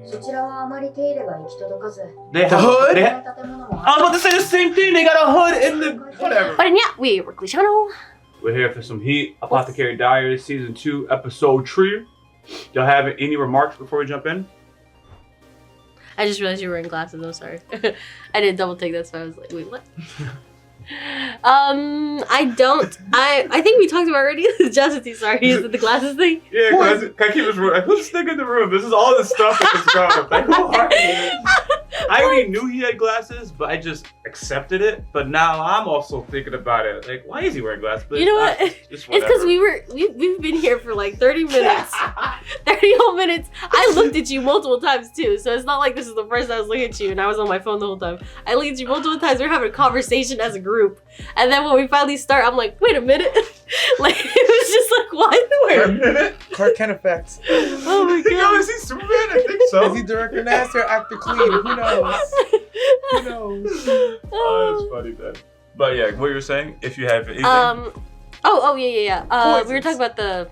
そちらはあまり手入れが行き届かず。 The hood? I was about to say the same thing. They got a hood in the whatever. But yeah, Yaboyrocklee channel. We're here for some heat. Apothecary Diaries, season 2, episode 3. Y'all have any remarks before we jump in? I just realized you were wearing glasses. I'm sorry. I didn't double take that, so I was like, wait, what? I think we talked about already. Chastity, sorry, is it the glasses thing? Yeah, because I keep this room. Like, who's the nigga in the room? This is all the stuff that is gone. Like, who are you? I already knew he had glasses, but I just accepted it. But now I'm also thinking about it. Like, why is he wearing glasses? But you know what? It's because we've been here for like 30 minutes. 30 whole minutes. I looked at you multiple times too, so it's not like this is the first time I was looking at you and I was on my phone the whole time. I looked at you multiple times. We're having a conversation as a group, and then when we finally start, I'm like, wait a minute. Like, it was just like, what? Wait a minute. Clark Kent effects. Oh my god. Yo, is he Superman? I think so. Is he director nasty or actor clean? Who knows? Who knows? Oh, that's funny, man. But yeah, what you were saying? If you have anything. We were talking about the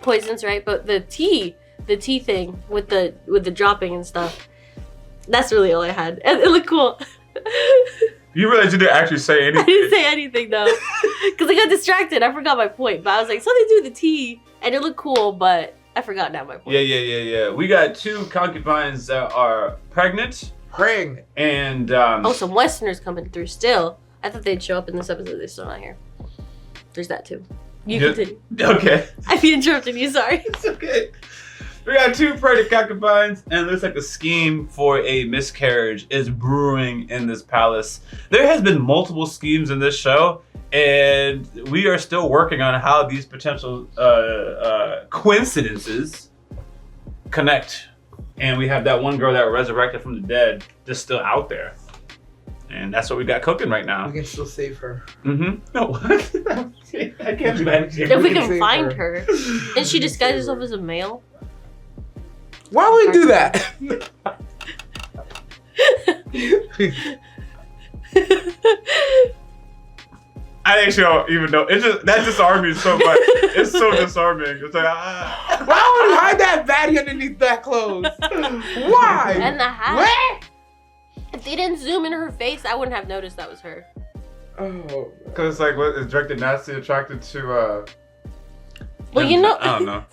poisons, right? But the tea thing with the dropping and stuff. That's really all I had. It looked cool. You realize you didn't actually say anything? I didn't say anything though, because I got distracted. I forgot my point. But I was like, something to do with the tea, and it looked cool, but I forgot now my point. Yeah. We got 2 concubines that are pregnant. And some Westerners coming through still. I thought they'd show up in this episode. They're still not here. There's that too. You continue. Okay. I interrupted you. Sorry. It's okay. We got 2 pregnant concubines, and it looks like a scheme for a miscarriage is brewing in this palace. There has been multiple schemes in this show, and we are still working on how these potential coincidences connect. And we have that one girl that resurrected from the dead just still out there. And that's what we got cooking right now. We can still save her. Mm-hmm. No, what? I can't do that. If we can find her. And she disguised herself as a male? Why would we do that? I actually don't even know. It's just that disarms me so much. It's so disarming. It's like why would you hide that baddie underneath that clothes? Why? And the hat. What? If they didn't zoom in her face, I wouldn't have noticed that was her. Oh. Because like, what is Director Nasty attracted to? Well, you know. I don't know.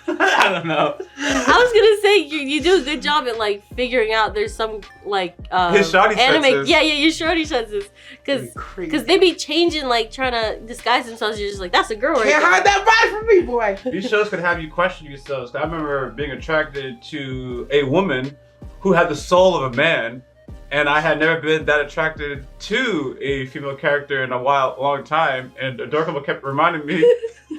I don't know. I was gonna say you do a good job at like figuring out there's some like his shawty anime. senses. Yeah, your shawty senses. Because they be changing, like trying to disguise themselves. You're just like, that's a girl right there. Can't hide that body from me, boy. These shows could have you question yourselves. I remember being attracted to a woman who had the soul of a man, and I had never been that attracted to a female character in a long time. And Adorkable kept reminding me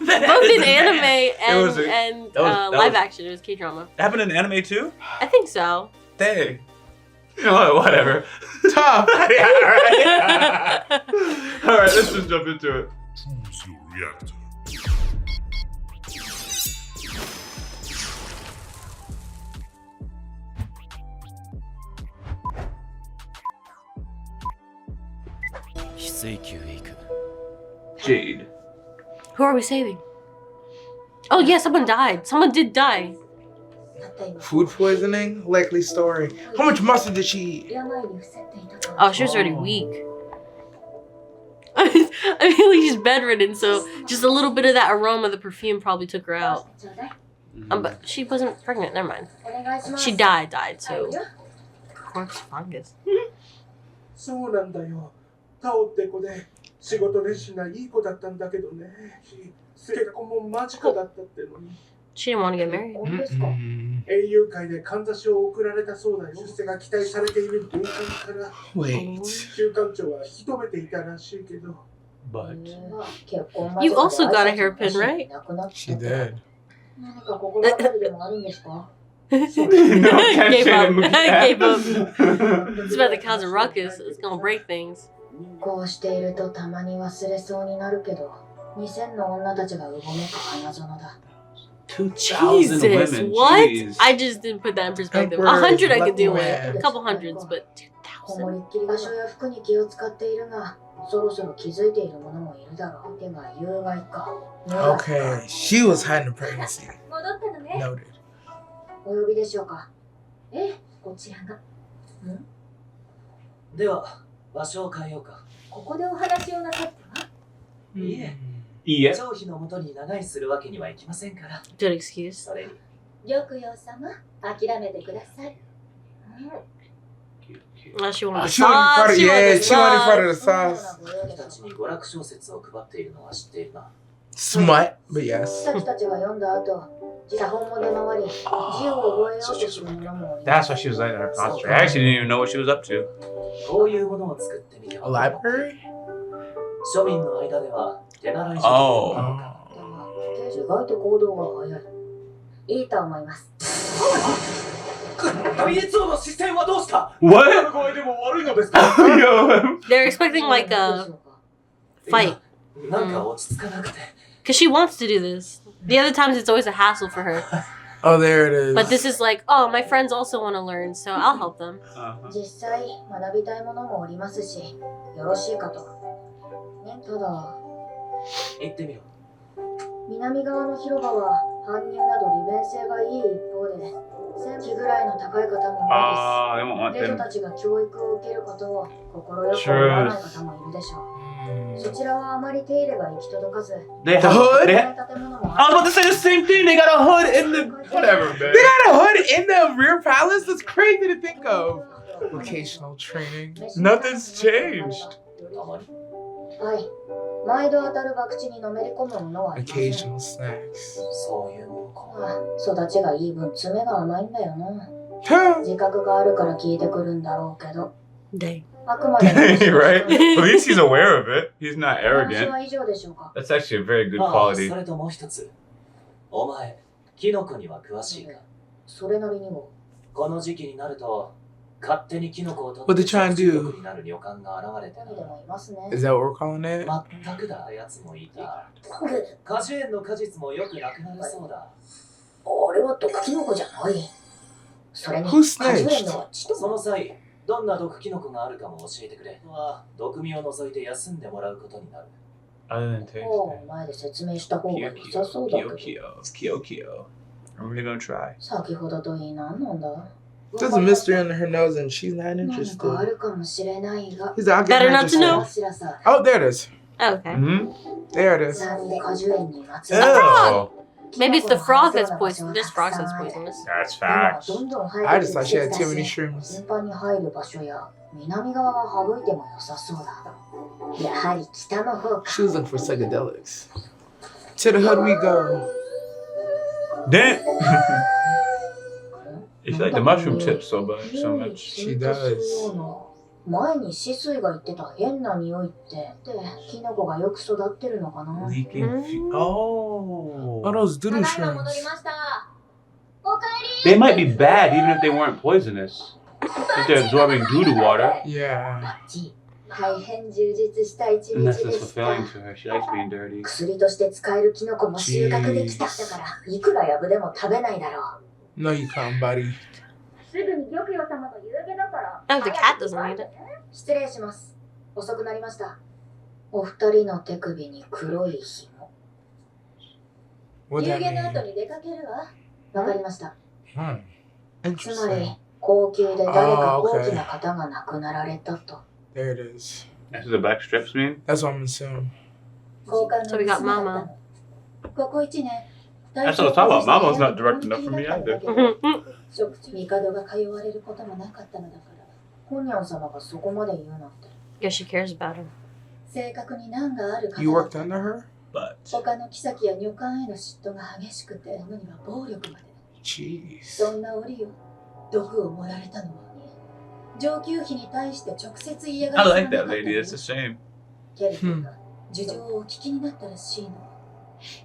that both in anime and live action. It was Kdrama. Happened in anime too? I think so. Dang. You know what? Whatever. Tough. Yeah, all right. All right, let's just jump into it. Choose your reactor. Jade. Who are we saving? Oh yeah, someone died. Someone did die. Food poisoning? Likely story. How much mustard did she eat? Oh, she was already weak. I feel like she's bedridden, so just a little bit of that aroma, the perfume probably took her out. But she wasn't pregnant. Never mind. She died. So corpse fungus. そうなんだよ。タオって子で仕事熱心ないい子だったんだけどね。結婚も間近だったってのに。She didn't want to get married. 英雄会でかんざしを送られたそうだよ。出世が期待されている暴漢から Wait. 週刊長は引き止めていたらしいけど。But You also got a hairpin, right? She did. 何か心当たりでもあるんですか? no, Gave up. Gave up. It's about to cause a ruckus. It's gonna break things. こうしているとたまに忘れそうになるけど、2000の女たちがうごめく花園だ。 2,000 Jesus, women. what? Jeez. I just didn't put that in perspective. Emperor 100 I could is do lucky it. man. A couple hundreds, but こもり 2,000? っきり場所や服に気を使っているが、そろそろ気づいている者もいるだろう。てが有害か。 Okay, she was hiding the pregnancy. Noted. お呼びでしょうか。ええ、こちらが。では、場所を変えようか。ここでお話をなさっては？いいえ、 Yeah. 張飛のもとに長居するわけにはいきませんから。 Good excuse. それに、玉葉様、諦めてください。 Oh, she wanted the She wanted sauce. to be part of, yeah, she wanted part of the そのよう sauce. なご用で君たちしょう。に娯楽小説を配っているのは知っているな。 Smut, but yes. 私たちが読んだ後、写本も出回り、字を覚えようとする者もい That's why she was like in her concentrate. I actually didn't even know what she was up to. こういうものを作ってみて A は。 library? 庶民の間では手習い書 Oh. だが、意外と行動が早い。いいと思います。ダイエツ王の視線はどうした？ What? 声でも悪いのですか？ Yo. They're expecting like a fight なんか落ち着かなくて。 because she wants to do this. The other times it's always a hassle for her. Oh, there it is. But this is like, oh, my friends also want to learn, so I'll help them. Uh-huh. 実際、学びたいものもおりますし、よろしいかと。ね、ただ、行ってみろ。南側の広場は搬入など利便性がいい一方で、1000機ぐらいの高い方も多 Ah, they won't い want です。 them. 霊女たちが教育を受けることを心よく思わない方もいるでしょう。そちらはあまり手入れが行き届かず、 They The have, hood? they 建 have, 物も I was about to say the same thing. They got a hood in the whatever, man. They got a hood in the rear palace? That's crazy to think of. Vocational training. Nothing's changed. たまに。はい。毎度当たる博打にのめり込むものはいません。 Occasional snacks. そういうものか。ああ、育ちがいい分爪が甘いんだよな。 Huh. 自覚があるから聞いてくるんだろうけど、 Dang. あくまでも Right? At least he's aware of it. He's not 話 arrogant. は以上でしょうか。 That's actually a very good まあ、 quality. それともう一つ。お前、キノコには詳しいか？それなりにも。この時期になると、勝手にキノコを取 What って they trying to do? 中毒になる旅館が現れて何でもいますね。 Is that what we're calling it? な。全くだやつもいた。果樹園の果実もよくなくなるそうだ。あれは毒キノコじゃない。それに、 Who snitched? 果樹園のはちとその際、どんな毒キノコがあるかも教えてくれ。毒味を除いて休んでもらうことになる。 Other than tasting. もう前で説明した方が良さそうだけど。 Kyo. I'm really gonna try. 先ほどといい何なんだ。 There's a mystery under her nose and she's not 何 interested. かあるかもしれないが。 He's like, I'll get Better her not to know. interested. 知らさ。 Oh, there it is. Oh, okay. Mm-hmm. There it is. なんで果樹園にまつわる Oh, Maybe it's the frog that's poisonous. This frog that's poisonous. that's 今は facts. どんどん生えて I く just る thought 季 she had 節 too だ many し、 shrooms. 頻繁に入る場所や南側は省いても良さそうだ。やはり北の方か。 She was looking for psychedelics. To the hood we go. Damn. If you like the mushroom tips so much. She does. 前にシスイが言ってた変な匂いってでキノコがよく育ってるのかな。 Leaking. Oh, Oh. those doodoo ただいま戻り shrooms. ました。おかえり。 They might be bad even if they weren't poisonous. If they're absorbing doo-doo water. Yeah. バッチ。大変充実した一日 And で that's just した。 fulfilling to her. She likes being dirty. 薬として使えるキノコも収穫できた。だからいくらヤブでも食べないだろう。 No, you can't, buddy. すぐに玉葉様の夕げだから。 Oh, the cat doesn't need it. 失礼します。遅くなりました。お二人の手首に黒い紐。 What 夕 that げの mean? 後に出かけるわ。わかりました。 Hmm. つまり Interesting. 高級で誰か高貴な方が亡くなられたと。 There it is. That's what the black strips mean? That's what I'm assuming. 交換の So we got Mama. ここ一年。 That's what I'm talking about. Mama's not direct enough for me either. 食地帝が通われることもなかったのだから。本ニャン様がそこまで言うなんて。 Guess she cares about him. 正確に難がある方 You だ worked under her? But 他の妃や女官への嫉妬が激しくて、のには暴力まで。 Jeez. そんな折を毒を盛られたのは上級妃に対して直接嫌が I ら like that lady. It's a shame. ケル君が事情をお聞きになったらしいの。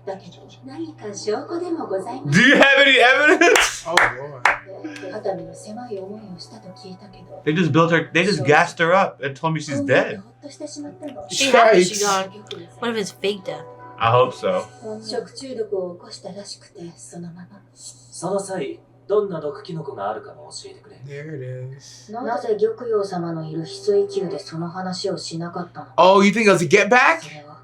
だけど何か証拠でもございま Do you have any evidence? Oh, Lord. す。熱海の狭い思いをしたと聞いたけど。 They just built her. They just gassed her up and told me she's 今度 dead. ほっとしてしまったの。 She happy she Yikes. gone. What if it's fake death? I hope so. 食中毒を起こしたらしくて、そのまま。その際、どんな毒キノコがあるかも教えてくれ。 There it is. なぜ玉葉様のいる翡翠宮でその話をしなかったの？ Oh, you think it was a get back? それは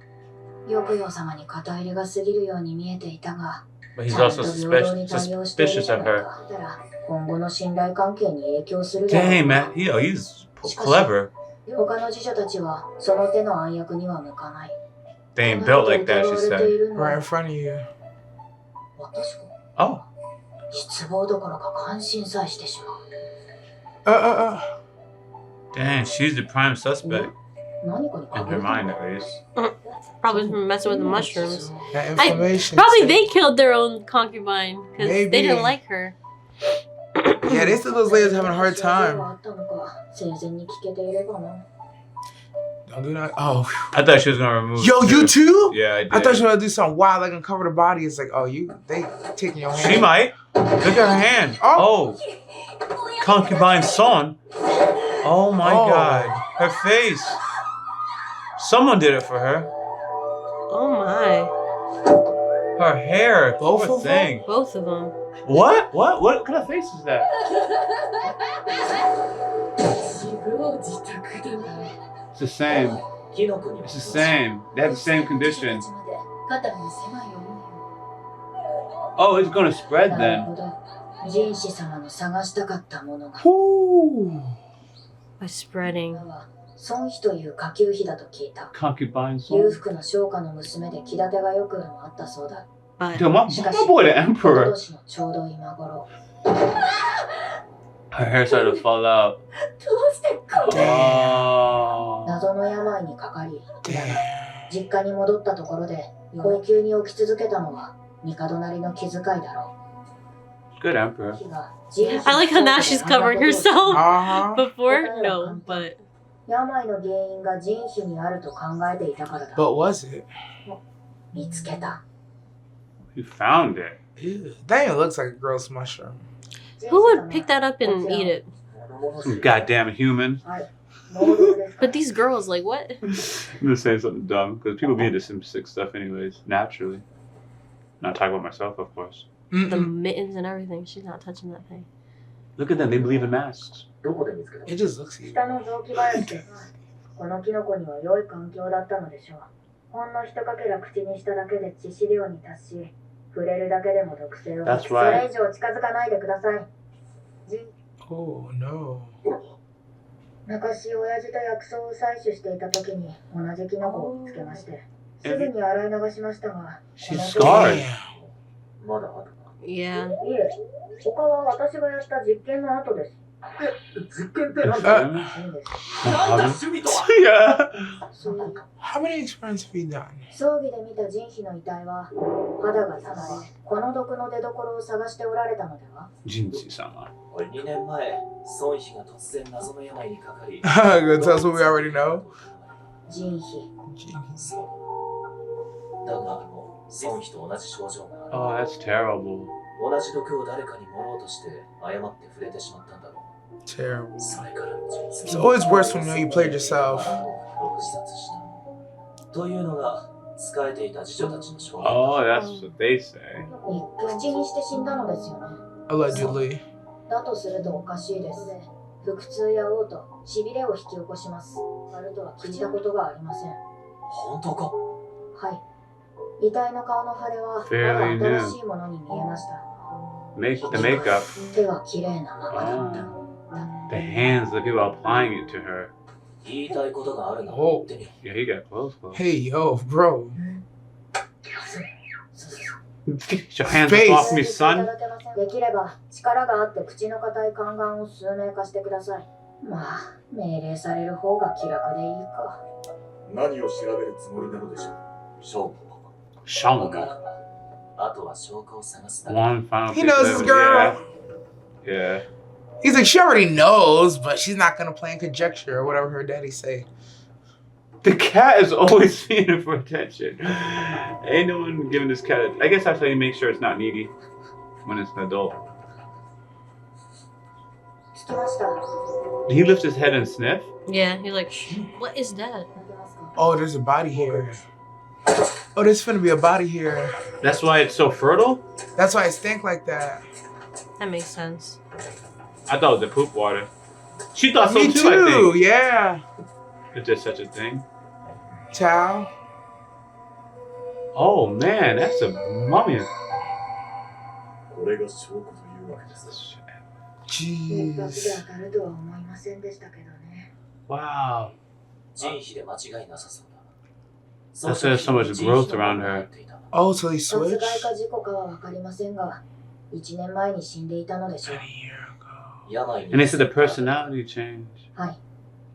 玉葉様に肩入れが過ぎるように見えていたが、 But he's ちゃん also と平等に対応している suspicious の of だ her. か。だから今後の信頼関係に影響するだろう。 Dang, man. He's clever. 他の侍女たちはその手の暗躍には向かない。 They ain't built like that, she said. Right in front of you. 私が Oh. 失望どころか感心さえしてしまう。 Dang, she's the prime suspect. 何かに In か her ぶ mind, at least. Probably from messing with the mushrooms. That information. Probably they killed their own concubine because they Maybe. didn't like her. Yeah, they said those ladies having a hard time. 生前に聞けていればな。 Don't do that. Oh. I thought she was gonna remove. Yo, you too? Yeah, I did. I thought you were gonna do something wild, like uncover the body. It's like, oh, they taking your hand. She might. Look at her hand. Oh. Oh. Concubine's son. Oh my Oh. god. Her face. Someone did it for her. Oh my. Her hair. Both Poor of them? thing. Both of them. What? What kind of face is that? It's the same. キノコには It's the same. They have the same condition. 肩身の狭い思いを。 Oh, it's gonna spread なる then. ほど。人子様の探したかったものが。 Woo. By spreading. は孫妃という下級妃だと聞いた。 Concubine 裕 son. 福な商家の娘で気立てがよくもあったそうだ。 But Dude, my boy, the 一昨 emperor. 年のちょうど今頃。 Her hair started to fall out. どうしてこう Oh. 謎の病にかかり、 Damn. 実家に戻ったところで高級に起き続けたのは帝なりの気遣いだろ Good emperor. う。妃が I like how now she's covering herself. Uh-huh. Before, no, but 病の原因が人種にあると考えていたからだ。 But was it? 見つけた。 You found it. Ew. That even looks like a gross mushroom. who would pick that up and eat it? Some goddamn human. 能動です。 But these girls, like, what? I'm gonna say something dumb because people be into some sick stuff anyways, naturally. Not talking about myself, of course. The Mm-mm. mittens and everything. She's not touching that thing. Look at them, they believe in masks. どこで見つけた It just looks evil. 下の雑木林です。このキノコには良い環境だったのでしょう。ほんの一かけら口にしただけで致死量に達し、触れるだけでも毒性を。 That's そ right. れ以上近づかないでください。Oh no. 昔親父と薬草を採取していた時に同じキノコを見つけまして、すぐに洗い流しましたが、 She's この時 scarred. まだある Yeah. いえ、他は私がやった実験の後です。実験ってなんだ Uh, いいんです。なんだ趣味とは yeah. そういう How many experiments have you done? 葬儀で見た人皮の遺体は肌が刺され、この毒の出所を探しておられたのでは。 Jinsi-sama. 2年前孫妃が突然謎の病にかかり Gonna tell us what we already know. 人皮。そうだが孫妃と同じ症状が Oh, ある that's terrible. 同じ毒を誰かに盛ろうとして誤って触れてしまったんだろ Terrible. うそれからの人生 It's always worse when you know you played yourself. 6自殺したというのが仕えていた侍女たちの証言 Oh, that's what they say. 口にして死んだのですよね。 Allegedly. だとするとおかしいです。腹痛や嘔吐、しびれを引き起こします。あるとは聞いたことがありません。本当かはい。遺体の顔の腫れは Fairly まだ新しいものに見えました。 Make the makeup. 手は綺麗なままだった。 The hands, the people applying it to her. 言いたいことがあるならお言ってみ Yeah, he got close. Hey, yo, bro. Get your hands up off me, son. できれば力があって口の固い宦官を数名化してください。まあ、命令される方が気楽でいいか。何を調べるつもりなのでしょう。勝負。 Shaman. あとは証拠を探すだけ One final He piece knows of his it, girl. Yeah. He's like, she already knows, but she's not gonna play in conjecture or whatever her daddy say. The cat is always feeding for attention. Ain't no one giving this cat. I guess that's how you make sure it's not needy when it's an adult. 聞きました。 Did he lift his head and sniff? Yeah. He's like, what is that? Oh, there's a body here. Oh, there's finna be a body here. That's why it's so fertile? That's why it stink like that. That makes sense. I thought it was the poop water. She thought so Me too, I too, think. yeah. If there's such a thing. Towel. Oh man, that's a mummy. これが証拠というわけです。一発で Jeez. 当たるとは思いませんでしたけどね。 Wow. 人皮で間違いなさそうだ。 That's why there's so much growth around her. Oh, so they 殺 switched? 害か事故かは分かりませんが、1年前に死んでいたのでしょう。 A year ago. 病に And they said the personality changed. はい。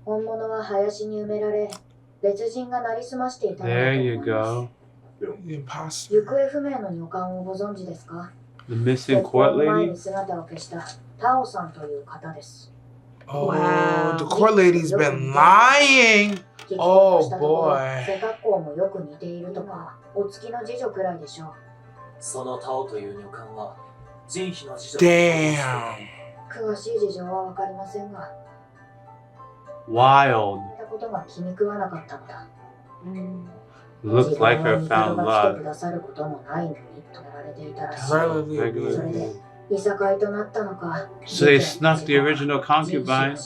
本物は林に埋められ、別人がなりすましていたのだと There 思 you います。 go. The imposter. 行方不明の女官をご存知ですか？ The missing 結婚 court の前 lady? に姿を消したタオさんという方です。 Oh, Wow. the court lady's been lying. 聞き込み Oh をしたところ boy. 背格好もよく似ているとか、お付きの次女くらいでしょう。そのタオという女官は人皮の次女 Damn. 詳しい事情は分かりませんが、 Wild. 聞いたことが気に食わなかったのだ。 Looks like her 自分 found の味方が来て love. くださることもないのにとやられていたらしい。 Regular. それで、いさかいとなったのか。 So they snuck the original concubine.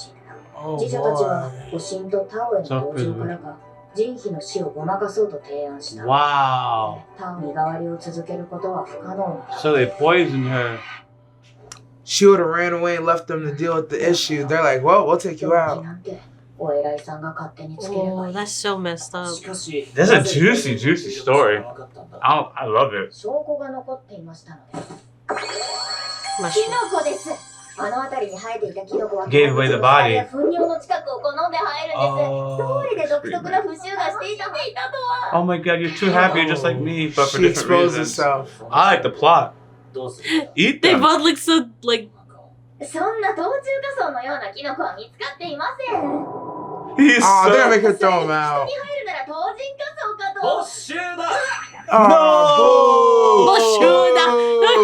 Oh 次女たちは boy. 保身とタオへの同情からか人皮の死をごまかそうと提案した。 Wow. タオ身代わりを続けることは不可能なだ。 So they poisoned her. She would have ran away and left them to deal with the issue. They're like, well, we'll take you 動機 out. なんてお偉いさんが勝手につければ Oh, いい。 that's so messed up. しかし That's a juicy, juicy story. I love it. 証拠が残っていましたので。 Mushroom. キノコです。あの辺りに生えていたキノコは Gave away the body. 糞尿の近くを好んで生えるんです。 Oh, 通りで独特な風習がしていたとは。 oh my god, you're too happy, you're just like me, but for She different exposed reasons. herself. I like the plot. どうする Eat They them. both look so like そんな冬中華草のようなキノコは見つかっていません。 He's Oh, they're gonna make so... her throw him out. 入るなら冬人花草かと。没収だ Oh, Boshuda.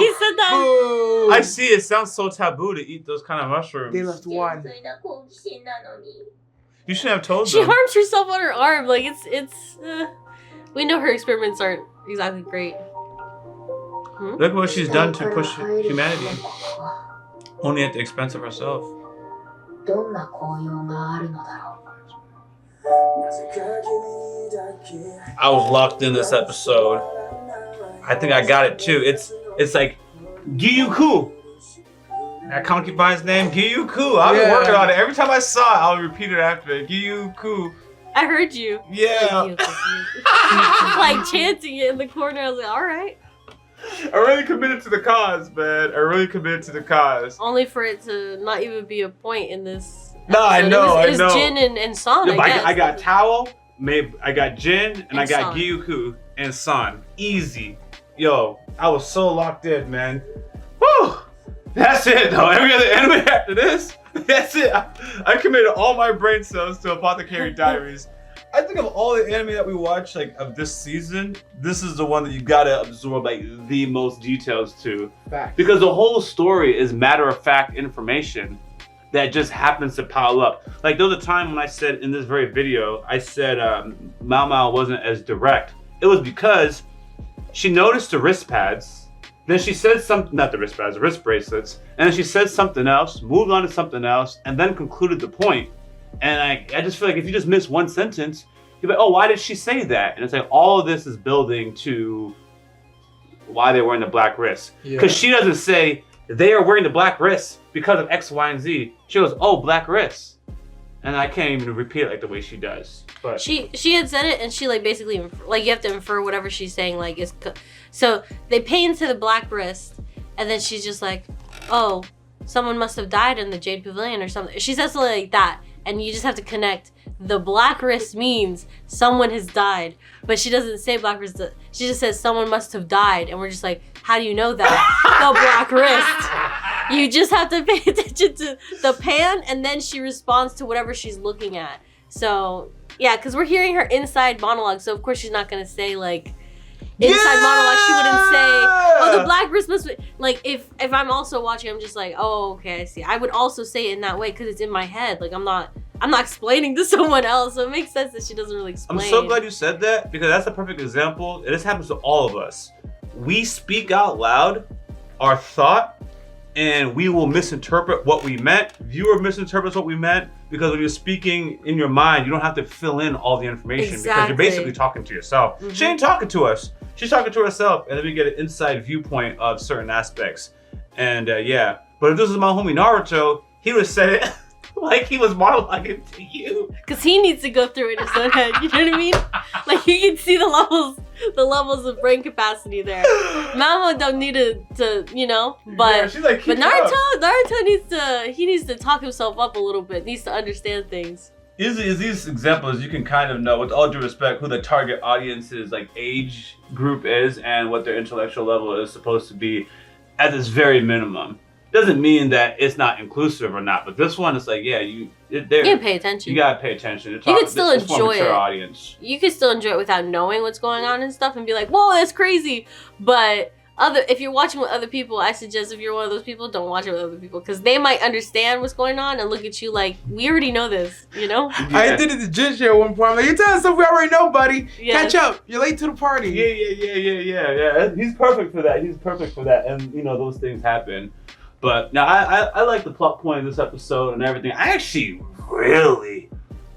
He said that. boo. I see, it sounds so taboo to eat those kind of mushrooms. They left one. 純粋な好奇心なのに。 You shouldn't have told She them. harms herself on her arm. Like we know her experiments aren't exactly great. Look what she's done to push humanity. Only at the expense of herself. どんな効用があるのだろう。 I was locked in this episode. I think I got it too. It's like Gyuku. That concubine's name, Gyuku. I've been Yeah. working on it. Every time I saw it, I'll repeat it after it. Gyuku. I heard you. Yeah. Like chanting it in the corner. I was like, all right. I really committed to the cause, man. I really committed to the cause. Only for it to not even be a point in this. No, I episode. know, It was I know. Jin and San. No, but guess. I got Towel, I got Jin, and I And got San. Gyuku and San. Easy. Yo, I was so locked in, man. Woo! That's it, though. Every other anime after this, that's it. I committed all my brain cells to Apothecary Diaries. I think of all the anime that we watch, like of this season, this is the one that you gotta absorb like the most details to, Fact. because the whole story is matter-of-fact information that just happens to pile up. Like there was a time when I said in this very video, I said Mao Mao wasn't as direct. It was because she noticed the wrist pads, then she said something, not the wrist pads, the wrist bracelets, and then she said something else, moved on to something else, and then concluded the point. And I just feel like if you just miss one sentence, you're like, oh, why did she say that? And it's like all of this is building to why they're wearing the black wrists. Because she doesn't say they are wearing the black wrists because of X, Y, and Z. She goes, oh, black wrists. And I can't even repeat it like the way she does. But She had said it, and she like basically like you have to infer whatever she's saying. Like is so they pay into the black wrist, and then she's just like, oh, someone must have died in the Jade Pavilion or something. She says something like that, and you just have to connect. The black wrist means someone has died, but she doesn't say black wrist. She just says someone must have died, and we're just like, how do you know that? The black wrist. You just have to pay attention to the pan, and then she responds to whatever she's looking at. So yeah, because we're hearing her inside monologue, so of course she's not gonna say like inside monologue. She wouldn't say, "Oh, the black wrist must be." Like if I'm also watching, I'm just like, "Oh, okay, I see." I would also say it in that way because it's in my head. Like I'm not explaining to someone else, so it makes sense that she doesn't really explain. I'm so glad you said that because that's a perfect example. And this happens to all of us. We speak out loud our thought, and we will misinterpret what we meant. Viewer misinterprets what we meant because when you're speaking in your mind, you don't have to fill in all the information because Exactly. you're basically talking to yourself. She ain't talking to us. She's talking to herself, and then we get an inside viewpoint of certain aspects. And yeah, But if this was my homie Naruto, he would have said it like he was monologuing to you. Because he needs to go through it in his own head. You know what I mean? Like he can see the levels of brain capacity there. Mama don't need to you know, but Yeah, she's like, but "Keep up." Naruto needs to talk himself up a little bit. Needs to understand things. Is these examples you can kind of know, with all due respect, who the target audience's like age group is and what their intellectual level is supposed to be at its very minimum. Doesn't mean that it's not inclusive or not, but this one is like, yeah, you can pay attention. You gotta pay attention. You can still enjoy it. Audience. You can still enjoy it without knowing what's going on and stuff, and be like, "Whoa, that's crazy." But if you're watching with other people, I suggest if you're one of those people, don't watch it with other people because they might understand what's going on and look at you like, "We already know this," you know? Yeah. I did it to Ginger at one point. I'm like, you're telling us stuff we already know, buddy. Yes. Catch up. You're late to the party. Yeah. He's perfect for that. And you know, those things happen. But now I like the plot point of this episode and everything. I actually really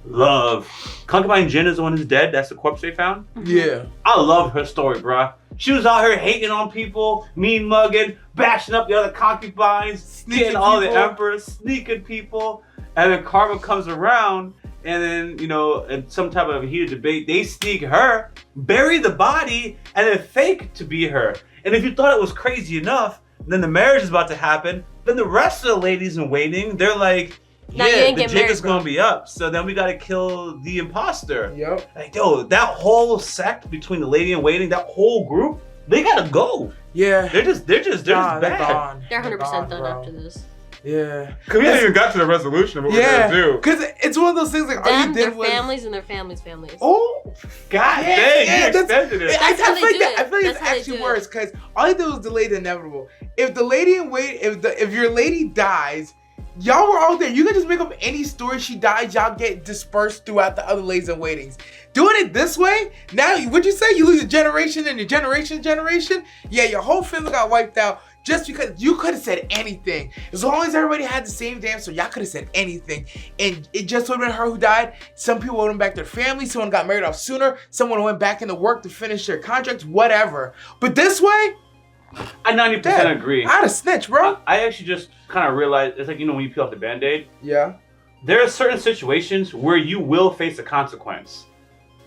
love Concubine Jin is the one who's dead. That's the corpse they found. Yeah. I love her story, bruh. She was out here hating on people, mean mugging, bashing up the other concubines, getting all the emperors, sneaking people. And then Karma comes around, and then, you know, in some type of heated debate, they sneak her, bury the body, and then fake to be her. And if you thought it was crazy enough, then the marriage is about to happen. Then the rest of the ladies in waiting, they're like, Now you yeah, ain't the get jig married, is gonna be up. So then we gotta kill the imposter. Yep. Like, yo, that whole sect between the lady in waiting, that whole group, they gotta go. Yeah. They're just They're bad. gone. They're 100% gone, done bro. after this. Yeah. Cause we haven't even got to the resolution of what we're Yeah. gonna do. Because it's one of those things like all Them, you their did was. families, and their families' families. Oh. God Yeah, dang, yeah, you that's- extended it. That's how they do it. I feel like That's it's how they actually do it. worse because all you did was delay the inevitable. If the lady in wait, if your lady dies, y'all were all there. You can just make up any story. She dies, y'all get dispersed throughout the other ladies in waitings. Doing it this way, now what'd you say? You lose a generation and your generation? Yeah, your whole family got wiped out. Just because you could have said anything. As long as everybody had the same damn story, y'all could have said anything. And it just would have been her who died. Some people went back to their family. Someone got married off sooner. Someone went back into work to finish their contracts, whatever. But this way, I 90% agree. I'd have snitched, bro. I actually just kind of realized, it's like, you know, when you peel off the Band-Aid, Yeah. there are certain situations where you will face a consequence.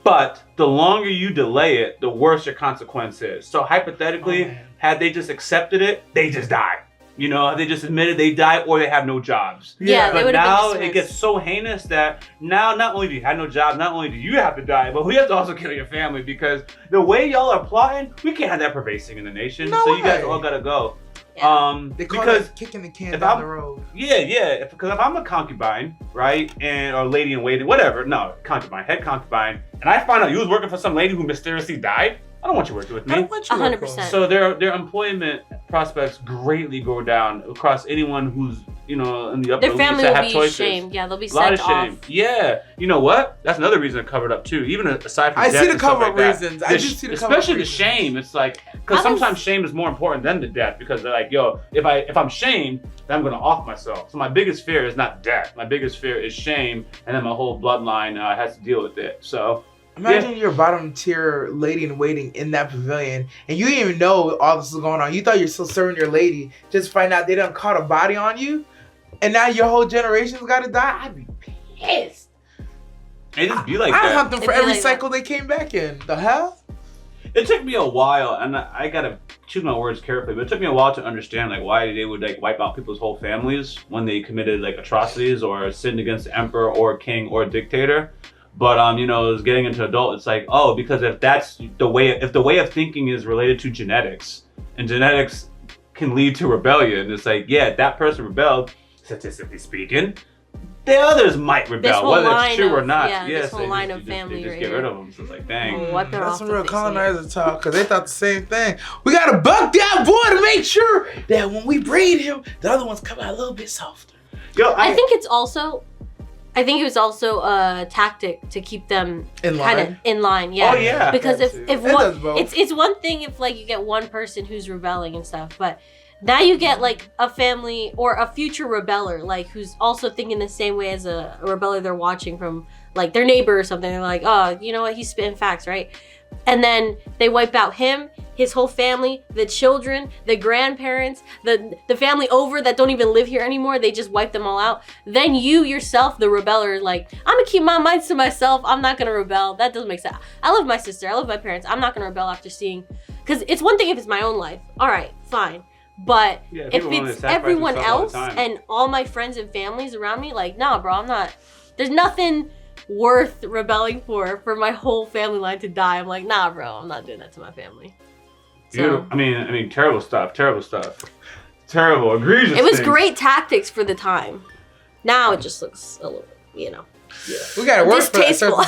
But the longer you delay it, the worse your consequence is. So hypothetically, had they just accepted it, they just die. You know, they just admitted they die or they have no jobs. Yeah, they But would have now been it dismissed. gets so heinous that now not only do you have no job, not only do you have to die, but we have to also kill your family because the way y'all are plotting, we can't have that pervasing in the nation. No so you guys way. all gotta go. Yeah. They call Because that kicking the can if down I'm- the road. because if I'm a concubine, right, or lady in waiting, whatever, no, concubine, head concubine, and I find out you was working for some lady who mysteriously died, I don't want you working with I me. don't want you 100%. So their employment prospects greatly go down across anyone who's, you know, in the upper Their elites family that will have be choices. shamed. Yeah, they'll be A lot of sent shame. off. Yeah. You know what? That's another reason to cover it up too. Even aside from I death see the and stuff cover-up like that. reasons. I The do see the cover-up especially the reasons. shame. It's like, because I was- sometimes shame is more important than the death because they're like, yo, if I'm shamed, then I'm gonna off myself. So my biggest fear is not death. My biggest fear is shame, and then my whole bloodline has to deal with it. So. Imagine you're a bottom tier lady in waiting in that pavilion, and you didn't even know all this was going on. You thought you're still serving your lady, just find out they done caught a body on you, and now your whole generation's gotta die. I'd be pissed. It just be like I'd that. hunt them for It'd be every like cycle they came back in. The hell? It took me a while, and I gotta choose my words carefully, but it took me a while to understand like why they would like wipe out people's whole families when they committed like atrocities or sinned against the emperor or king or dictator. But you know, as getting into adult, it's like, oh, because if that's the way, if the way of thinking is related to genetics, and genetics can lead to rebellion, it's like, yeah, that person rebelled, statistically speaking, the others might rebel, whole whether line it's true or of- not. yeah, Yeah, this so whole they line just- of they just- family they just right get rid here. of them. So it's like, dang. Oh, wipe it That's off some the real face of it. colonizer talk, because they thought the same thing. We gotta buck that boy to make sure that when we breed him, the other ones come out a little bit softer. Yo, I think it was also a tactic to keep them In kind of line. in line. Yeah. Oh, yeah. Because That if too. It one, does both. it's one thing if like you get one person who's rebelling and stuff, but now you get like a family or a future rebeller like who's also thinking the same way as a rebeller they're watching from like their neighbor or something. They're like, oh, you know what? He's spitting facts, right? And then they wipe out him, his whole family, the children, the grandparents, the family over that don't even live here anymore. They just wipe them all out. Then you yourself, the rebeller, like, I'm gonna keep my minds to myself. I'm not gonna rebel. That doesn't make sense. I love my sister. I love my parents. I'm not gonna rebel after seeing, because it's one thing if it's my own life. All right, fine. But Yeah, if people wanna it's sacrifice everyone themselves all else the time. and all my friends and families around me, like, nah, bro, I'm not. There's nothing worth rebelling for my whole family line to die. I'm like, nah, bro, I'm not doing that to my family. Beautiful. I mean, terrible stuff. Terrible stuff. Terrible, egregious. It was things. great tactics for the time. Now it just looks a little, you know. Yeah. We gotta work for that. Distasteful.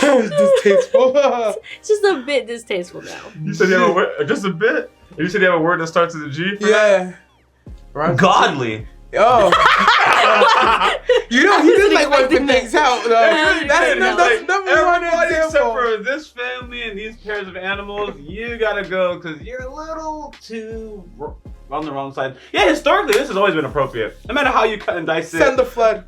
Distasteful. It's just a bit distasteful now. You said you have a word, just a bit. You said you have a word that starts with a G. For Yeah. that? Godly. Oh. You know, he did like wiping expecting that. things out. Though. That's number one everybody except example. for this family and these pairs of animals. You gotta go because you're a little too on the wrong side. Yeah, historically, this has always been appropriate. No matter how you cut and dice it. Send the flood.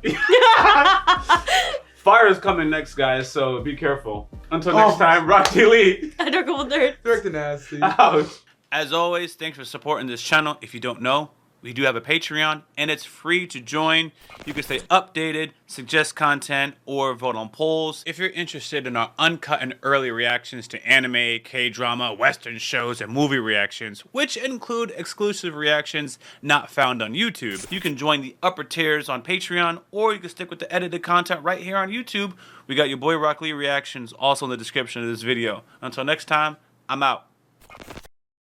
Fire is coming next, guys, so be careful. Until next time, Rocky Lee. I don't go there. Direct nasty. Out. As always, thanks for supporting this channel. If you don't know, we do have a Patreon, and it's free to join. You can stay updated, suggest content, or vote on polls. If you're interested in our uncut and early reactions to anime, K-drama, Western shows, and movie reactions, which include exclusive reactions not found on YouTube, you can join the upper tiers on Patreon, or you can stick with the edited content right here on YouTube. We got Yaboyrocklee reactions also in the description of this video. Until next time, I'm out.